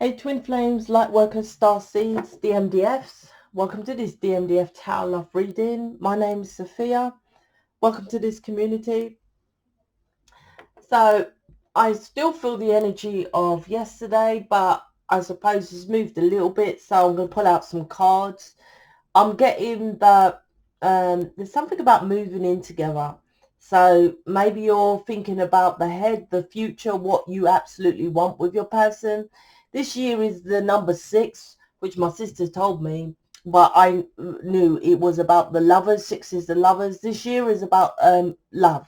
Hey Twin Flames, Lightworkers, Starseeds, DMDFs. Welcome to this DMDF Tower Love reading. My name is Sophia. Welcome to this community. So I still feel the energy of yesterday, but I suppose it's moved a little bit. So I'm going to pull out some cards. I'm getting the, there's something about moving in together. So maybe you're thinking about the head, the future, what you absolutely want with your person. This year is the number 6, which my sister told me, but I knew it was about the lovers. 6 is the lovers. This year is about love.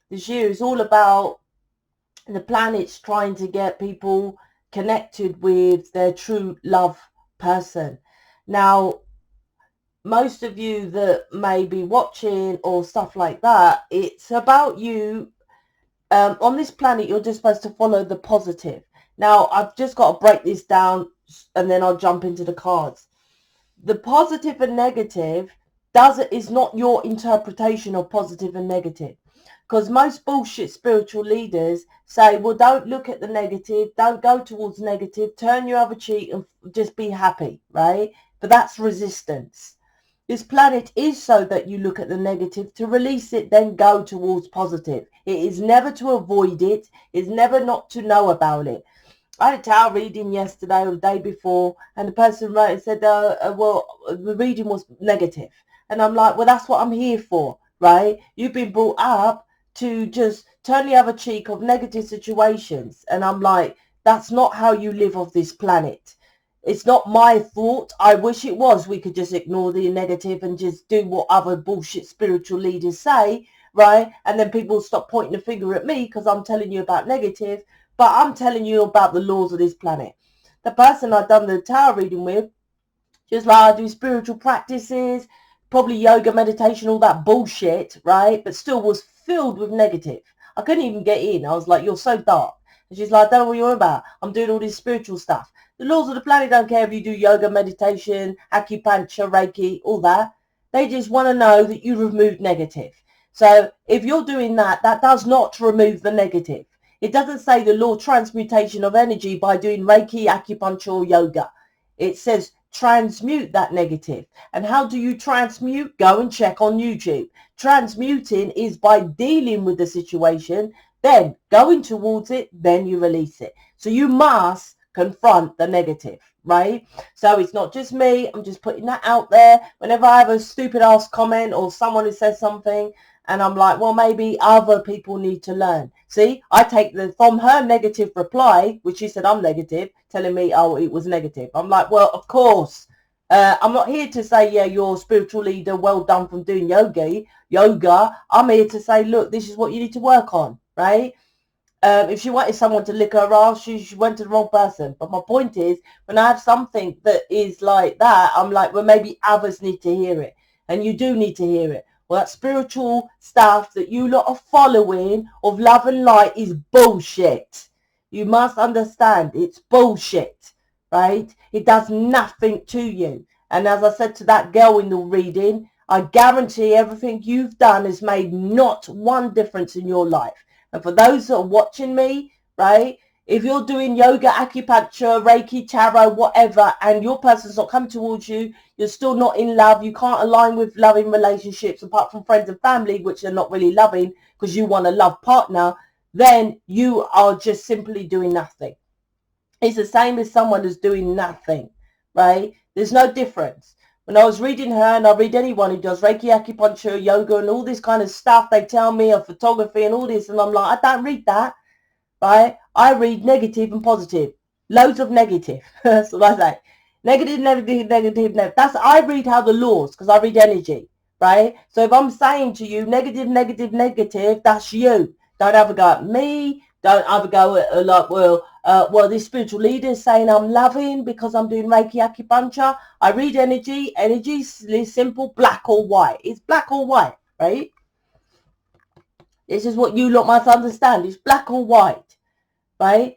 This year is all about the planets trying to get people connected with their true love person. Now, most of you that may be watching or stuff like that, it's about you. On this planet, you're just supposed to follow the positive. Now, I've just got to break this down and then I'll jump into the cards. The positive and negative is not your interpretation of positive and negative. Because most bullshit spiritual leaders say, well, don't look at the negative, don't go towards negative, turn your other cheek and just be happy, right? But that's resistance. This planet is so that you look at the negative, to release it, then go towards positive. It is never to avoid it. It's never not to know about it. I had a tarot reading yesterday or the day before, and the person wrote and said, well, the reading was negative. And I'm like, well, that's what I'm here for, right? You've been brought up to just turn the other cheek of negative situations. And I'm like, that's not how you live off this planet. It's not my thought. I wish it was. We could just ignore the negative and just do what other bullshit spiritual leaders say, right? And then people stop pointing the finger at me because I'm telling you about negative, but I'm telling you about the laws of this planet. The person I've done the tarot reading with, just like I do spiritual practices, probably yoga, meditation, all that bullshit, right? But still was filled with negative. I couldn't even get in. I was like, you're so dark. And she's like, I don't know what you're on about. I'm doing all this spiritual stuff. The laws of the planet don't care if you do yoga, meditation, acupuncture, Reiki, all that. They just want to know that you removed negative. So if you're doing that, that does not remove the negative. It doesn't say the law of transmutation of energy by doing Reiki, acupuncture, or yoga. It says transmute that negative. And how do you transmute? Go and check on YouTube. Transmuting is by dealing with the situation, then going towards it, then you release it. So you must confront the negative, right? So it's not just me. I'm just putting that out there. Whenever I have a stupid ass comment or someone who says something and I'm like, well, maybe other people need to learn. See, I take from her negative reply, which she said I'm negative, telling me, oh, it was negative. I'm like, well, of course. I'm not here to say, yeah, you're a spiritual leader, well done from doing yoga. I'm here to say, look, this is what you need to work on, right? If she wanted someone to lick her ass, she went to the wrong person. But my point is, when I have something that is like that, I'm like, well, maybe others need to hear it. And you do need to hear it. Well, that spiritual stuff that you lot are following of love and light is bullshit. You must understand it's bullshit, right? It does nothing to you. And as I said to that girl in the reading, I guarantee everything you've done has made not one difference in your life. And for those that are watching me, right, if you're doing yoga, acupuncture, Reiki, tarot, whatever, and your person's not coming towards you, you're still not in love, you can't align with loving relationships apart from friends and family, which are not really loving because you want a love partner, then you are just simply doing nothing. It's the same as someone who's doing nothing, right? There's no difference. When I was reading her, and I read anyone who does Reiki, acupuncture, yoga, and all this kind of stuff, they tell me of photography and all this, and I'm like, I don't read that, right? I read negative and positive. Loads of negative. That's what I say. Negative, negative, negative, negative. I read how the laws, because I read energy, right? So if I'm saying to you, negative, negative, negative, that's you. Don't ever go at me. Don't ever go like, well, this spiritual leader is saying I'm loving because I'm doing Reiki acupuncture. I read energy. Energy is simple, black or white. It's black or white, right? This is what you lot must understand. It's black or white, right?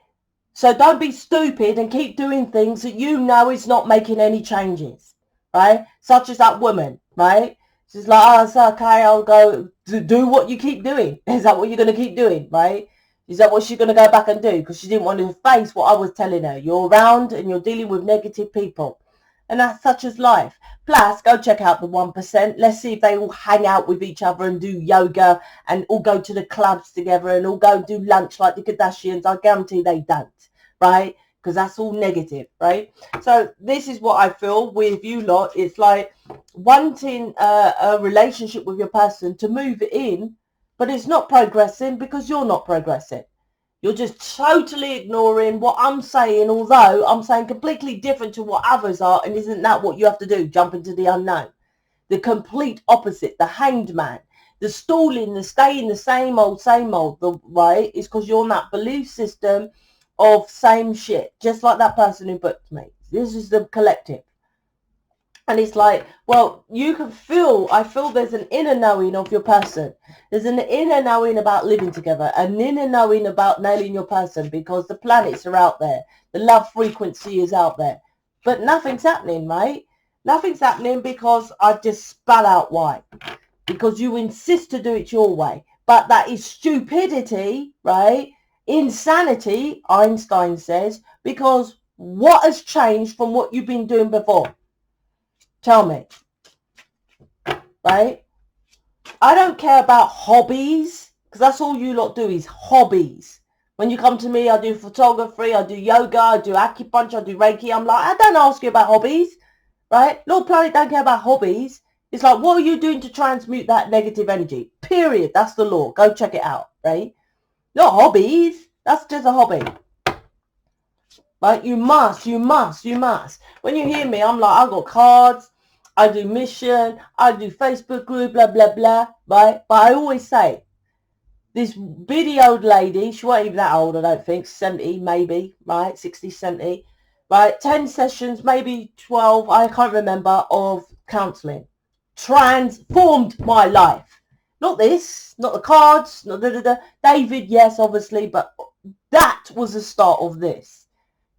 So don't be stupid and keep doing things that you know is not making any changes, right? Such as that woman, right? She's like, oh, it's okay, I'll go do what you keep doing. Is that what you're going to keep doing, right? Is that what she's going to go back and do? Because she didn't want to face what I was telling her. You're around and you're dealing with negative people. And that's such as life. Plus, go check out the 1%. Let's see if they all hang out with each other and do yoga and all go to the clubs together and all go do lunch like the Kardashians. I guarantee they don't, right? Because that's all negative, right? So this is what I feel with you lot. It's like wanting a relationship with your person to move in, but it's not progressing because you're not progressing. You're just totally ignoring what I'm saying, although I'm saying completely different to what others are. And isn't that what you have to do? Jump into the unknown. The complete opposite, the hanged man, the stalling, the staying the same old, the way is because you're on that belief system of same shit, just like that person who booked me. This is the collective. And it's like, well, you can feel, I feel there's an inner knowing of your person. There's an inner knowing about living together, an inner knowing about nailing your person because the planets are out there. The love frequency is out there. But nothing's happening, mate. Nothing's happening because I just spell out why. Because you insist to do it your way. But that is stupidity, right? Insanity, Einstein says, because what has changed from what you've been doing before? Tell me, right? I don't care about hobbies because that's all you lot do is hobbies. When you come to me, I do photography, I do yoga, I do acupuncture, I do Reiki. I'm like, I don't ask you about hobbies, right? Lord Planet don't care about hobbies. It's like, what are you doing to transmute that negative energy? Period. That's the law. Go check it out, right? Not hobbies. That's just a hobby. Right? You must. When you hear me, I'm like, I got cards. I do mission, I do Facebook group, blah, blah, blah, right? But I always say, this bitty old lady, she wasn't even that old, I don't think, 70 maybe, right? 60, 70, right? 10 sessions, maybe 12, I can't remember, of counselling. Transformed my life. Not this, not the cards, not David, yes, obviously, but that was the start of this.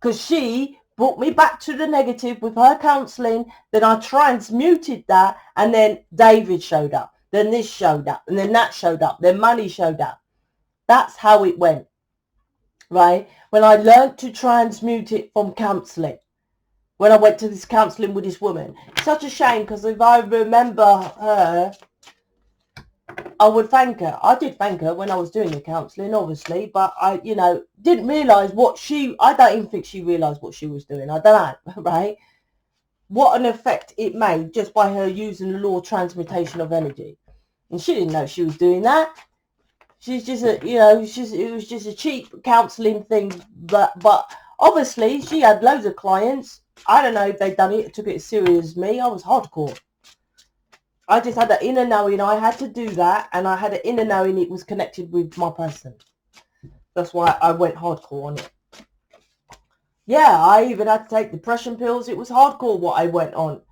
Because she brought me back to the negative with her counselling. Then I transmuted that, and then David showed up. Then this showed up, and then that showed up. Then money showed up. That's how it went, right? When I learned to transmute it from counselling, when I went to this counselling with this woman. Such a shame, because if I remember her, I would thank her. I did thank her when I was doing the counselling, obviously, but I, didn't realise I don't even think she realised what she was doing. I don't know, right? What an effect it made just by her using the law of transmutation of energy. And she didn't know she was doing that. She's just it was just a cheap counselling thing, but obviously she had loads of clients. I don't know if they'd done it, took it as serious as me. I was hardcore. I just had that inner knowing I had to do that, and I had an inner knowing it was connected with my person. That's why I went hardcore on it. Yeah, I even had to take depression pills. It was hardcore what I went on.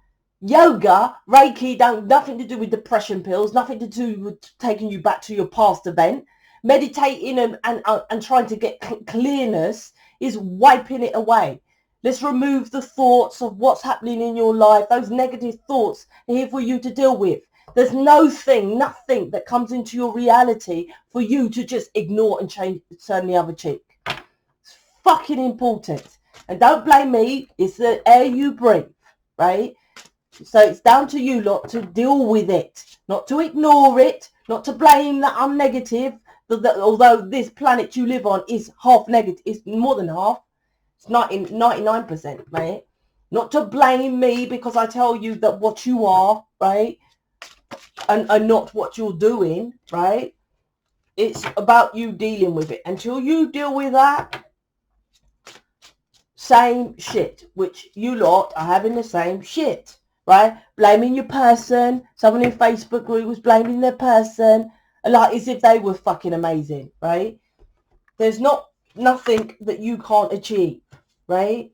Yoga, Reiki, nothing to do with depression pills, nothing to do with taking you back to your past event. Meditating and trying to get clearness is wiping it away. Let's remove the thoughts of what's happening in your life. Those negative thoughts are here for you to deal with. There's nothing that comes into your reality for you to just ignore and turn the other cheek. It's fucking important. And don't blame me. It's the air you breathe, right? So it's down to you lot to deal with it, not to ignore it, not to blame that I'm negative. Although this planet you live on is half negative, it's more than half. It's 99%, mate. Not to blame me because I tell you that what you are, right, and not what you're doing, right? It's about you dealing with it. Until you deal with that, same shit, which you lot are having the same shit, right? Blaming your person. Someone in Facebook group was blaming their person, like as if they were fucking amazing, right? There's nothing that you can't achieve, right?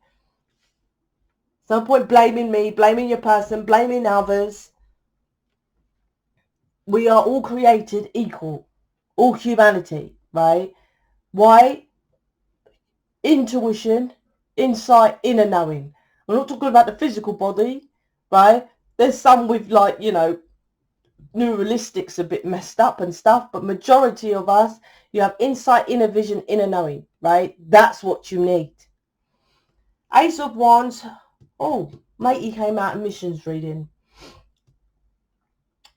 No point blaming me, blaming your person, blaming others. We are all created equal, all humanity, right? Why? Intuition, insight, inner knowing. I'm not talking about the physical body, right? There's some with neuralistics a bit messed up and stuff, but majority of us, you have insight, inner vision, inner knowing, right? That's what you need. Ace of Wands. Oh, matey came out in missions reading.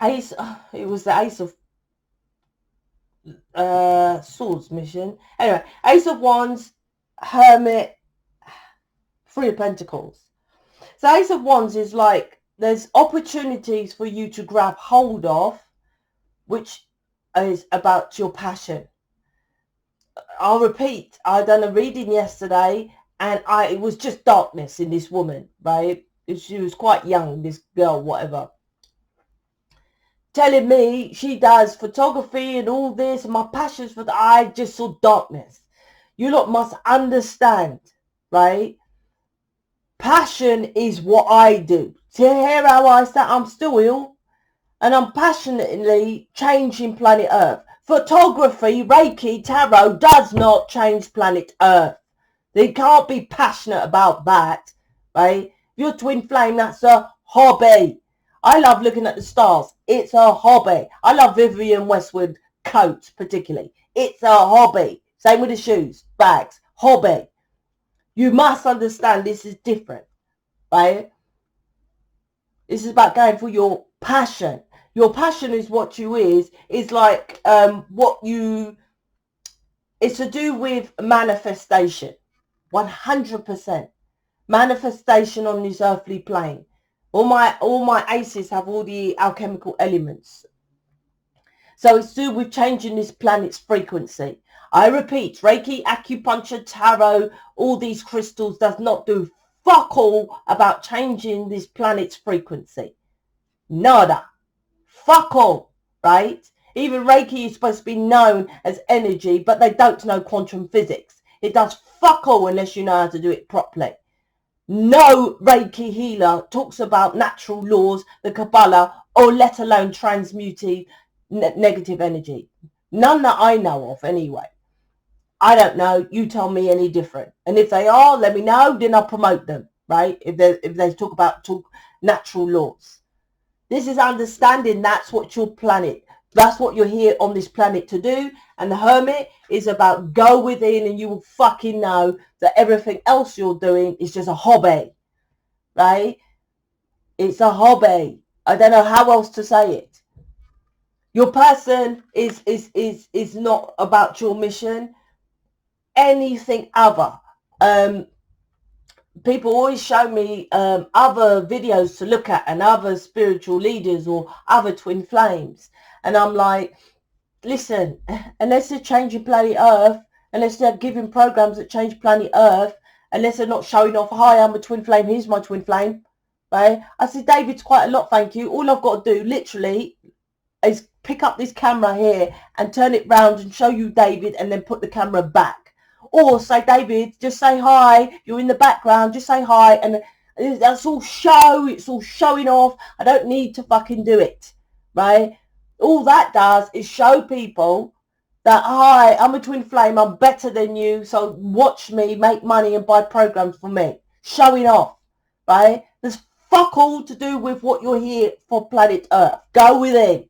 Ace, it was the Ace of Swords mission. Anyway, Ace of Wands, Hermit, Three of Pentacles. So Ace of Wands is like, there's opportunities for you to grab hold of, which is about your passion. I'll repeat, I done a reading yesterday, and it was just darkness in this woman, right? She was quite young, this girl, whatever, telling me she does photography and all this, and my passions for that. I just saw darkness. You lot must understand, right? Passion is what I do. To hear how I stand, I'm still ill, and I'm passionately changing planet Earth. Photography, Reiki, Tarot does not change planet Earth. They can't be passionate about that, right? If you're twin flame, that's a hobby. I love looking at the stars. It's a hobby. I love Vivienne Westwood coats particularly. It's a hobby. Same with the shoes, bags, hobby. You must understand this is different, right? This is about going for your passion. Your passion is what you is. It's like what you, it's to do with manifestation. 100%. Manifestation on this earthly plane. All my aces have all the alchemical elements. So it's to do with changing this planet's frequency. I repeat, Reiki, acupuncture, tarot, all these crystals does not do fuck all about changing this planet's frequency. Nada. Fuck all, right? Even Reiki is supposed to be known as energy, but they don't know quantum physics. It does fuck all unless you know how to do it properly. No Reiki healer talks about natural laws, the Kabbalah, or let alone transmuting negative energy. None that I know of anyway. I don't know. You tell me any different. And if they are, let me know. Then I'll promote them, right? If they talk about natural laws. This is understanding that's what your planet, that's what you're here on this planet to do. And the Hermit is about go within, and you will fucking know that everything else you're doing is just a hobby, right? It's a hobby. I don't know how else to say it. Your person is not about your mission. Anything other. People always show me other videos to look at and other spiritual leaders or other twin flames. And I'm like, listen, unless they're changing planet Earth, unless they're giving programs that change planet Earth, unless they're not showing off, hi, I'm a twin flame, here's my twin flame, right? I said, David's quite a lot, thank you. All I've got to do, literally, is pick up this camera here and turn it round and show you David, and then put the camera back. Or say, David, just say hi. You're in the background. Just say hi. And that's all show. It's all showing off. I don't need to fucking do it. Right? All that does is show people that, hi, I'm a twin flame. I'm better than you. So watch me, make money and buy programs for me. Showing off. Right? There's fuck all to do with what you're here for planet Earth. Go within.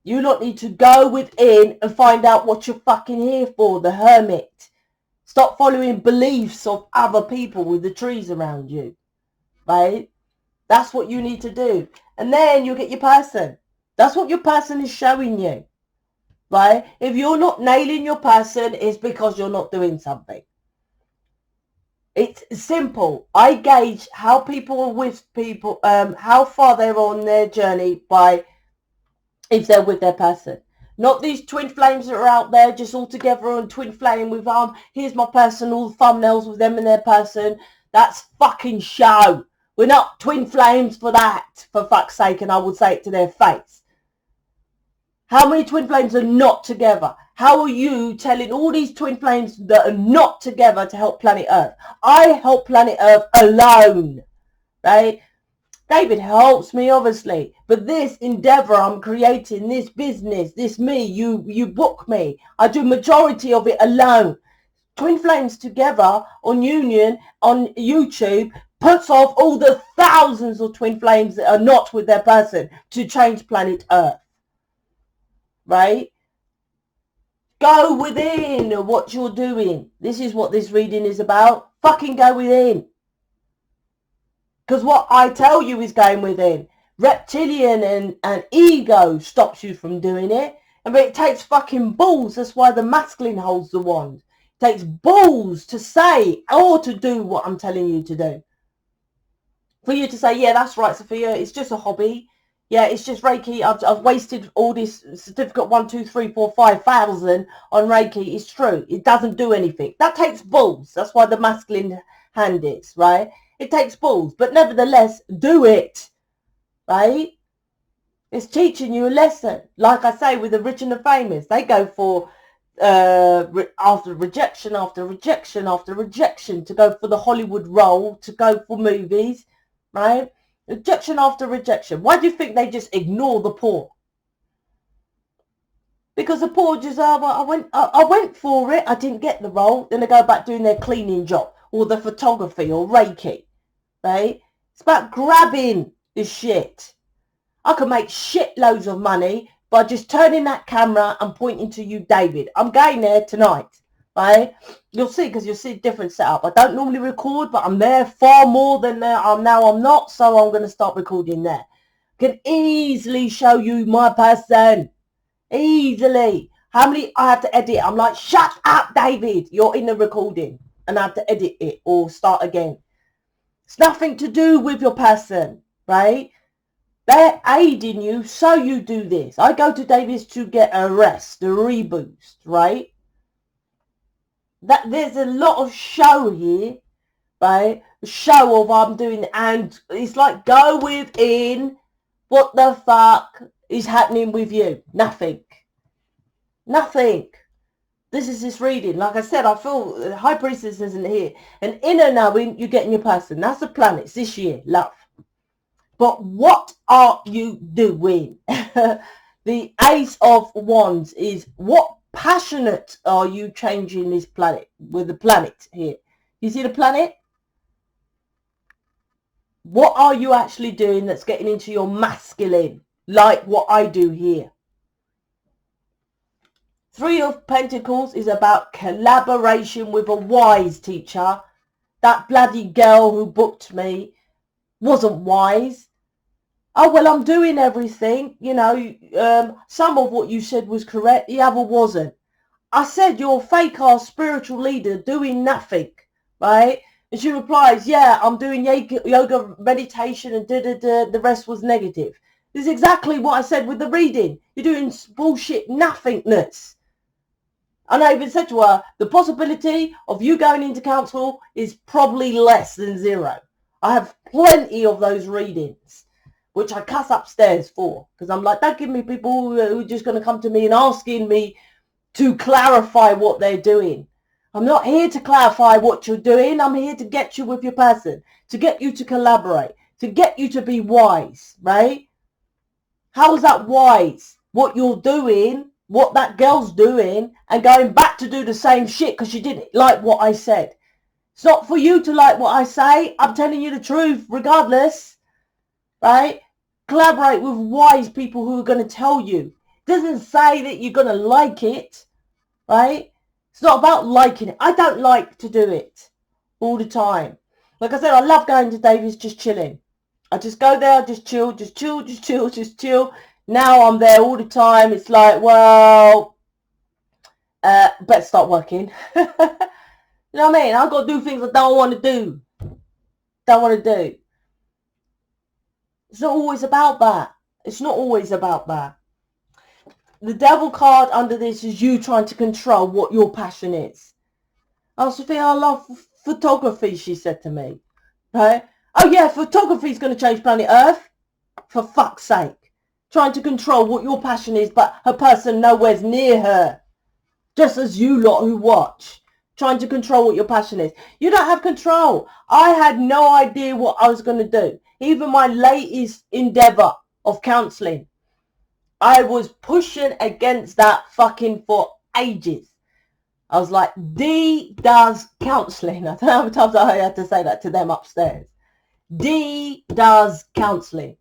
You lot need to go within and find out what you're fucking here for, the Hermit. Stop following beliefs of other people with the trees around you, right? That's what you need to do. And then you'll get your person. That's what your person is showing you, right? If you're not nailing your person, it's because you're not doing something. It's simple. I gauge how people are with people, how far they're on their journey by if they're with their person. Not these twin flames that are out there just all together on twin flame with here's my person, all the thumbnails with them and their person. That's fucking show. We're not twin flames for that, for fuck's sake, and I would say it to their face. How many twin flames are not together? How are you telling all these twin flames that are not together to help planet Earth? I help planet Earth alone, right? David helps me, obviously, but this endeavor I'm creating, this business, this me, you book me. I do majority of it alone. Twin flames together on Union, on YouTube, puts off all the thousands of twin flames that are not with their person to change planet Earth. Right? Go within what you're doing. This is what this reading is about. Fucking go within. Because what I tell you is going within. Reptilian and ego stops you from doing it. But it takes fucking balls. That's why the masculine holds the wand. It takes balls to say or to do what I'm telling you to do. For you to say, yeah, that's right, Sophia, it's just a hobby. Yeah, it's just Reiki. I've wasted all this certificate 1, 2, 3, 4, 5,000 on Reiki. It's true. It doesn't do anything. That takes balls. That's why the masculine hand is, right? It takes balls. But nevertheless, do it, right? It's teaching you a lesson. Like I say, with the rich and the famous, they go for after rejection, after rejection, after rejection, to go for the Hollywood role, to go for movies, right? Rejection after rejection. Why do you think they just ignore the poor? Because the poor just I went for it. I didn't get the role. Then they go back doing their cleaning job or the photography or Reiki, right? It's about grabbing the shit. I can make shitloads of money by just turning that camera and pointing to you, David. I'm going there tonight, right? You'll see, because you'll see a different setup. I don't normally record, but I'm there far more than there. I'm not, so I'm going to start recording there. Can easily show you my person. Easily. How many I have to edit? I'm like, shut up, David. You're in the recording. And I have to edit it or start again. It's nothing to do with your person, right? They're aiding you, so you do this. I go to Davis to get a rest, a reboost, right? That there's a lot of show here, right? A show of I'm doing, and it's like, go within. What the fuck is happening with you? Nothing. Nothing. This is this reading. Like I said, I feel the High Priestess isn't here. An inner knowing you get in your person. That's the planets this year, love. But what are you doing? The Ace of Wands is, what passionate are you changing this planet with the planet here? You see the planet? What are you actually doing that's getting into your masculine, like what I do here? Three of Pentacles is about collaboration with a wise teacher. That bloody girl who booked me wasn't wise. Oh, well, I'm doing everything. You know, some of what you said was correct. The other wasn't. I said you're a fake-ass spiritual leader doing nothing, right? And she replies, yeah, I'm doing yoga meditation and da-da-da. The rest was negative. This is exactly what I said with the reading. You're doing bullshit nothingness. And I even said to her, the possibility of you going into council is probably less than 0. I have plenty of those readings, which I cuss upstairs for. Because I'm like, don't give me people who are just going to come to me and asking me to clarify what they're doing. I'm not here to clarify what you're doing. I'm here to get you with your person, to get you to collaborate, to get you to be wise, right? How is that wise? What you're doing, what that girl's doing, and going back to do the same shit because she didn't like what I said. It's not for you to like what I say. I'm telling you the truth regardless, right? Collaborate with wise people who are going to tell you. It doesn't say that you're going to like it, right? It's not about liking it. I don't like to do it all the time. Like I said, I love going to Davies, just chilling. I just go there, just chill, just chill, just chill, just chill. Now I'm there all the time. It's like, well, better start working. You know what I mean? I've got to do things I don't want to do. Don't want to do. It's not always about that. It's not always about that. The devil card under this is you trying to control what your passion is. Oh, Sophia, I love photography, she said to me. Right? Oh, yeah, photography is going to change planet Earth. For fuck's sake. Trying to control what your passion is, but her person nowhere's near her. Just as you lot who watch. Trying to control what your passion is. You don't have control. I had no idea what I was going to do. Even my latest endeavor of counseling. I was pushing against that fucking for ages. I was like, D does counseling. I don't know how many times I had to say that to them upstairs. Dee does counselling.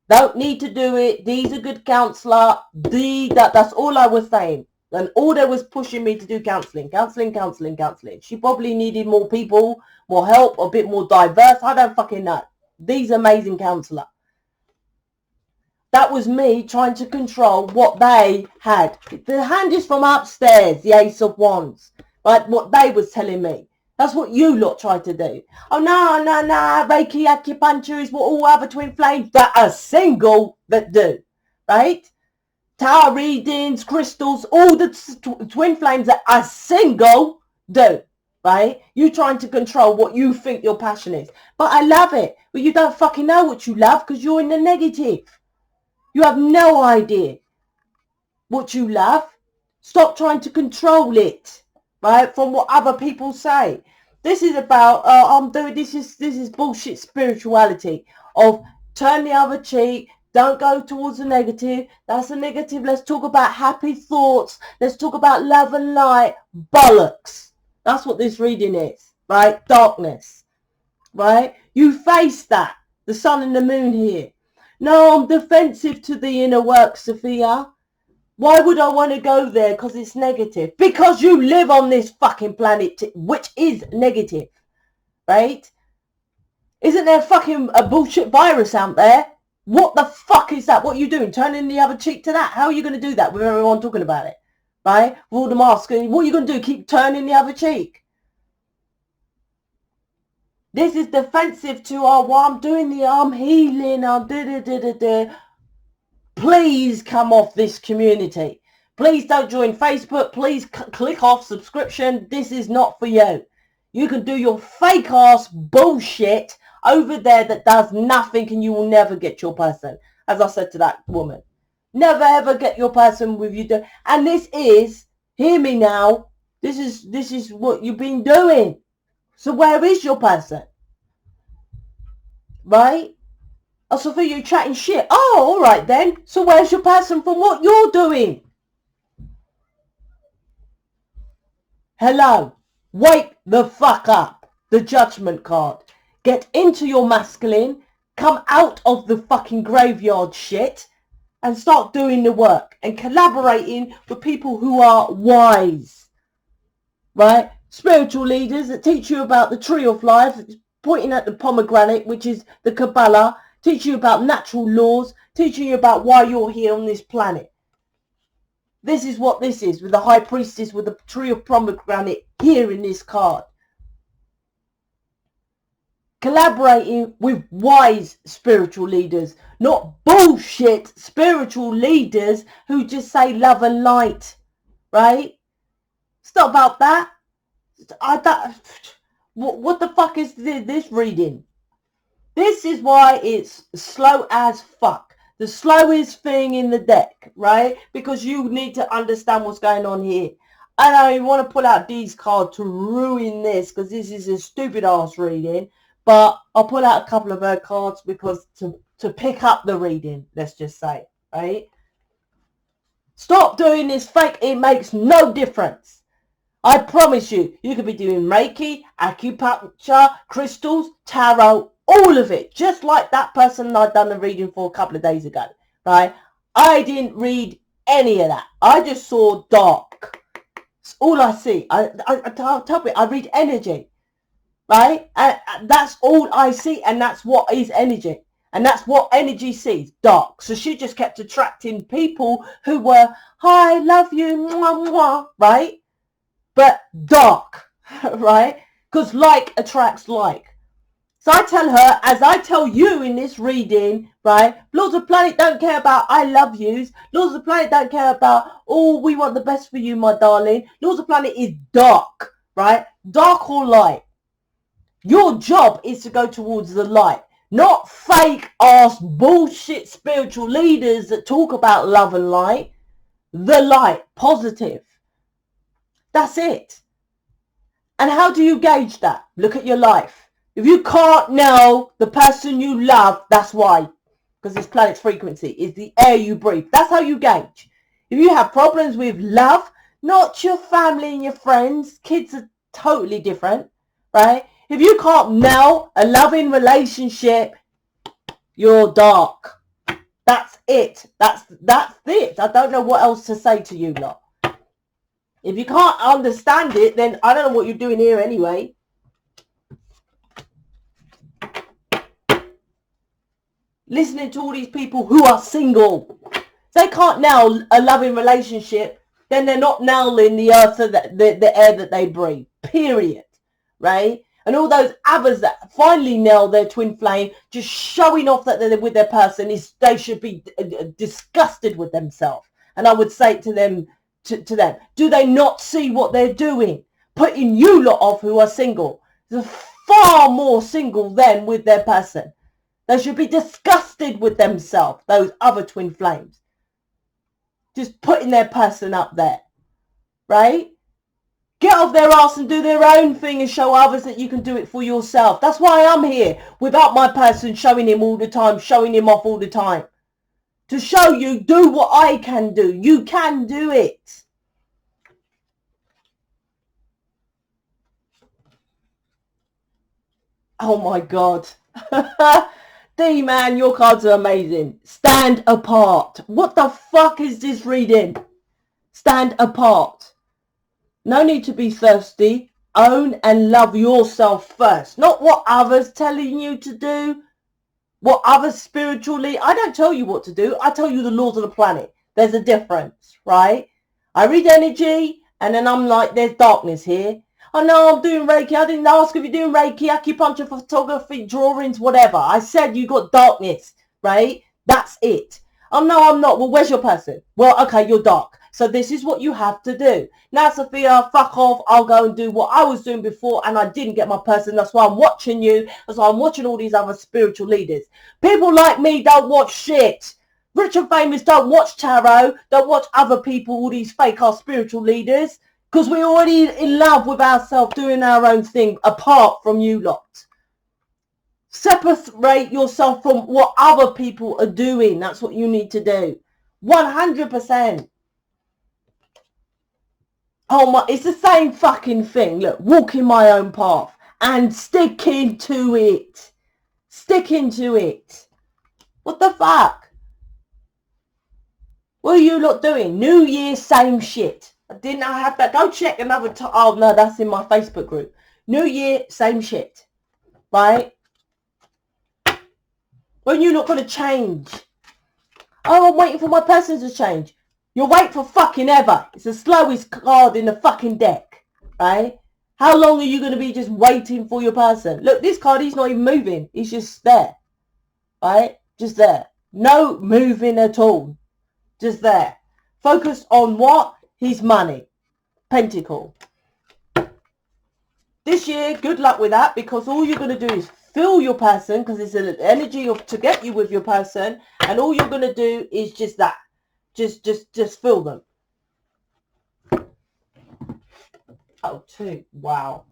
Don't need to do it. Dee's a good counsellor. That's all I was saying. And all they was pushing me to do counselling. She probably needed more people, more help, a bit more diverse. I don't fucking know. Dee's amazing counsellor. That was me trying to control what they had. The hand is from upstairs, the Ace of Wands. Right? What they was telling me. That's what you lot tried to do. Oh, no. Reiki, acupuncture is what all other twin flames that are single that do. Right? Tarot readings, crystals, all the twin flames that are single do. Right? You trying to control what you think your passion is. But I love it. But you don't fucking know what you love because you're in the negative. You have no idea what you love. Stop trying to control it, right? From what other people say. This is about, I'm doing, this is bullshit spirituality of turn the other cheek. Don't go towards the negative. That's a negative. Let's talk about happy thoughts. Let's talk about love and light. Bollocks. That's what this reading is, right? Darkness, right? You face that. The sun and the moon here. No, I'm defensive to the inner work, Sophia. Why would I want to go there? Because it's negative. Because you live on this fucking planet, which is negative, right? Isn't there fucking a bullshit virus out there? What the fuck is that? What are you doing? Turning the other cheek to that? How are you going to do that with everyone talking about it, right? With all the masks. What are you going to do? Keep turning the other cheek? This is defensive to what I'm doing, I'm healing, I'm da-da-da-da-da. Please come off this community. Please don't join Facebook. Please click off subscription. This is not for you. You can do your fake ass bullshit over there that does nothing and you will never get your person. As I said to that woman. Never ever get your person with you. And this is, hear me now, this is what you've been doing. So where is your person? Right? Oh, Sophia, you're chatting shit. Oh, all right then. So where's your person from what you're doing? Hello. Wake the fuck up. The judgment card. Get into your masculine. Come out of the fucking graveyard shit. And start doing the work. And collaborating with people who are wise. Right? Spiritual leaders that teach you about the tree of life, pointing at the pomegranate, which is the Kabbalah, teach you about natural laws, teaching you about why you're here on this planet. This is what this is, with the high priestess with the tree of pomegranate here in this card. Collaborating with wise spiritual leaders, not bullshit spiritual leaders who just say love and light, right? It's not about that. What the fuck is this reading? This is why it's slow as fuck. The slowest thing in the deck, right? Because you need to understand what's going on here. And I want to pull out these cards to ruin this because this is a stupid ass reading. But I'll pull out a couple of her cards because to pick up the reading, let's just say, right? Stop doing this fake. It makes no difference. I promise you, you could be doing Reiki, acupuncture, crystals, tarot, all of it. Just like that person I'd done the reading for a couple of days ago, right? I didn't read any of that. I just saw dark. It's all I see. I tell you, I read energy, right? And that's all I see, and that's what is energy. And that's what energy sees, dark. So she just kept attracting people who were, hi, love you, mwah, mwah, right? But dark, right? Because like attracts like. So I tell her, as I tell you in this reading, right? Laws of the planet don't care about I love yous. Laws of the planet don't care about, oh, we want the best for you, my darling. Laws of the planet is dark, right? Dark or light. Your job is to go towards the light. Not fake ass bullshit spiritual leaders that talk about love and light. The light, positive. That's it. And how do you gauge that? Look at your life. If you can't know the person you love, that's why. Because this planet's frequency is the air you breathe. That's how you gauge. If you have problems with love, not your family and your friends, kids are totally different, right? If you can't nail a loving relationship, you're dark. That's it. That's it. I don't know what else to say to you lot. If you can't understand it, then I don't know what you're doing here anyway. Listening to all these people who are single. If they can't nail a loving relationship, then they're not nailing the earth, the air that they breathe. Period. Right? And all those others that finally nail their twin flame, just showing off that they're with their person, they should be disgusted with themselves. And I would say to them, do they not see what they're doing? Putting you lot off who are single. There's far more single than with their person. They should be disgusted with themselves, those other twin flames. Just putting their person up there. Right? Get off their ass and do their own thing and show others that you can do it for yourself. That's why I'm here without my person showing him all the time, showing him off all the time. To show you, do what I can do. You can do it. Oh my God. D-man, your cards are amazing. Stand apart. What the fuck is this reading? Stand apart. No need to be thirsty. Own and love yourself first. Not what others telling you to do. What others spiritually. I don't tell you what to do. I tell you the laws of the planet. There's a difference, right? I read energy and then I'm like, there's darkness here. Oh no, I'm doing Reiki. I didn't ask if you're doing Reiki, acupuncture, photography, drawings, whatever. I said you got darkness, right? That's it. Oh no, I'm not. Well, where's your person? Well, okay, you're dark. So this is what you have to do. Now, Sophia, fuck off. I'll go and do what I was doing before and I didn't get my person. That's why I'm watching you. That's why I'm watching all these other spiritual leaders. People like me don't watch shit. Rich and famous don't watch tarot. Don't watch other people, all these fake-ass spiritual leaders. Because we're already in love with ourselves doing our own thing apart from you lot. Separate yourself from what other people are doing. That's what you need to do. 100%. Oh my, it's the same fucking thing. Look, walking my own path and sticking to it. Sticking to it. What the fuck? What are you lot doing? New Year, same shit. I have that. Go check another time. Oh no, that's in my Facebook group. New Year, same shit. Right? When you're not going to change. Oh, I'm waiting for my person to change. You'll wait for fucking ever. It's the slowest card in the fucking deck. Right? How long are you going to be just waiting for your person? Look, this card, he's not even moving. He's just there. Right? Just there. No moving at all. Just there. Focus on what? His money. Pentacle. This year, good luck with that, because all you're going to do is feel your person, because it's an energy to get you with your person, and all you're going to do is just that. Just feel them. Oh, two. Wow.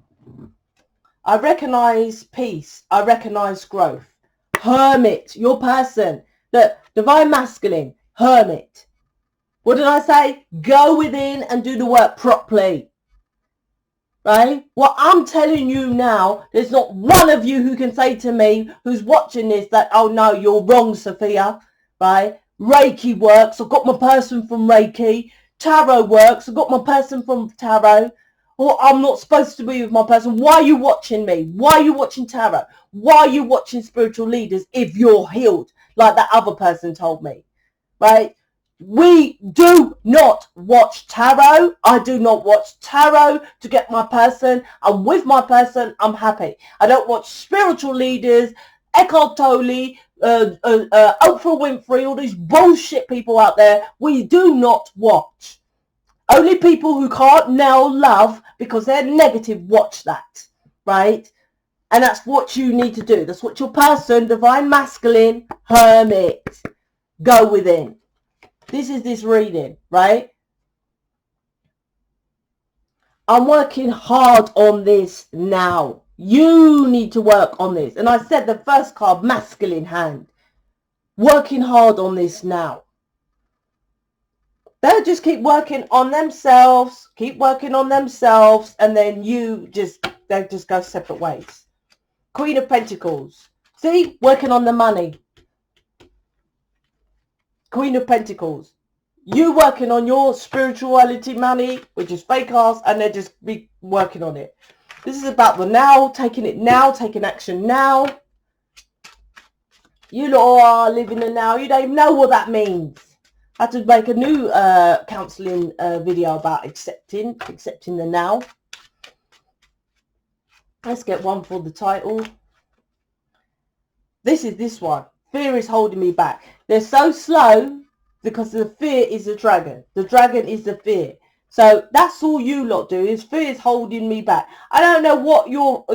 I recognize peace. I recognize growth. Hermit, your person. Look, divine masculine, hermit. What did I say? Go within and do the work properly. Right? What I'm telling you now, there's not one of you who can say to me who's watching this that, oh no, you're wrong, Sophia. Right? Reiki works. I've got my person from Reiki. Tarot works. I've got my person from tarot. Or I'm not supposed to be with my person. Why are you watching me? Why are you watching tarot? Why are you watching spiritual leaders if you're healed? Like that other person told me. Right? We do not watch tarot. I do not watch tarot to get my person. I'm with my person. I'm happy. I don't watch spiritual leaders, Eckhart Tolle, Oprah Winfrey, all these bullshit people out there. We do not watch. Only people who can't now love because they're negative watch that. Right? And that's what you need to do. That's what your person, divine masculine, hermit, go within. This is this reading, right? I'm working hard on this now. You need to work on this. And I said the first card, masculine hand. Working hard on this now. They'll just keep working on themselves, keep working on themselves, and then they'll just go separate ways. Queen of Pentacles. See, working on the money. Queen of Pentacles. You working on your spirituality money, which is fake ass, and they're just be working on it. This is about the now, taking it now, taking action now. You lot are living the now. You don't even know what that means. I had to make a new counselling video about accepting the now. Let's get one for the title. This is this one. Fear is holding me back. They're so slow because the fear is the dragon. The dragon is the fear. So that's all you lot do, is fear is holding me back. I don't know what you're,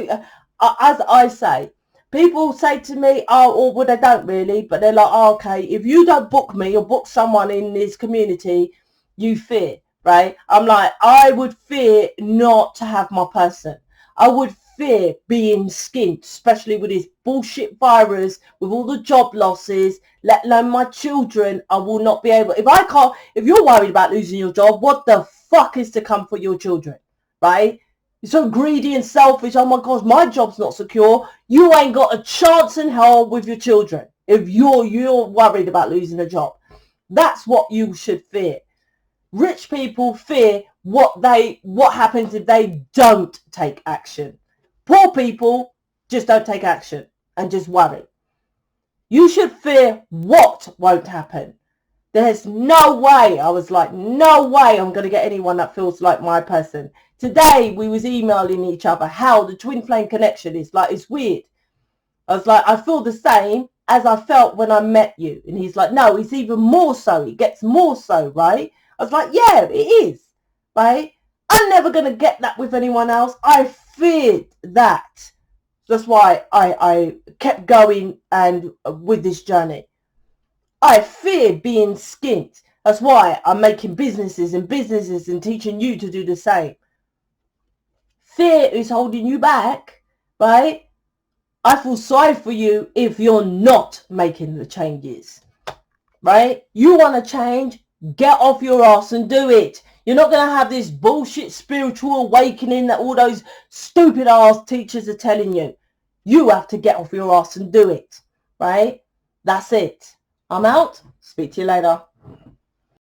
as I say, people say to me, oh, or well, they don't really, but they're like, oh, okay, if you don't book me or book someone in this community, you fear, right? I'm like, I would fear not to have my person. I would fear being skint, especially with this bullshit virus, with all the job losses, let alone my children. I will not be able, if you're worried about losing your job, what the fuck is to come for your children, right? You're so greedy and selfish. Oh my gosh, my job's not secure. You ain't got a chance in hell with your children if you're worried about losing a job. That's what you should fear. Rich people fear what happens if they don't take action. Poor people just don't take action and just worry. You should fear what won't happen. There's no way, I was like, no way I'm going to get anyone that feels like my person. Today, we was emailing each other how the twin flame connection is. Like, it's weird. I was like, I feel the same as I felt when I met you. And he's like, no, it's even more so. It gets more so, right? I was like, yeah, it is, right? I'm never going to get that with anyone else. I feared that. That's why I kept going and with this journey. I fear being skint. That's why I'm making businesses and teaching you to do the same. Fear is holding you back, right? I feel sorry for you if you're not making the changes, right? You want to change, get off your ass and do it. You're not going to have this bullshit spiritual awakening that all those stupid ass teachers are telling you. You have to get off your ass and do it, right? That's it. I'm out. Speak to you later.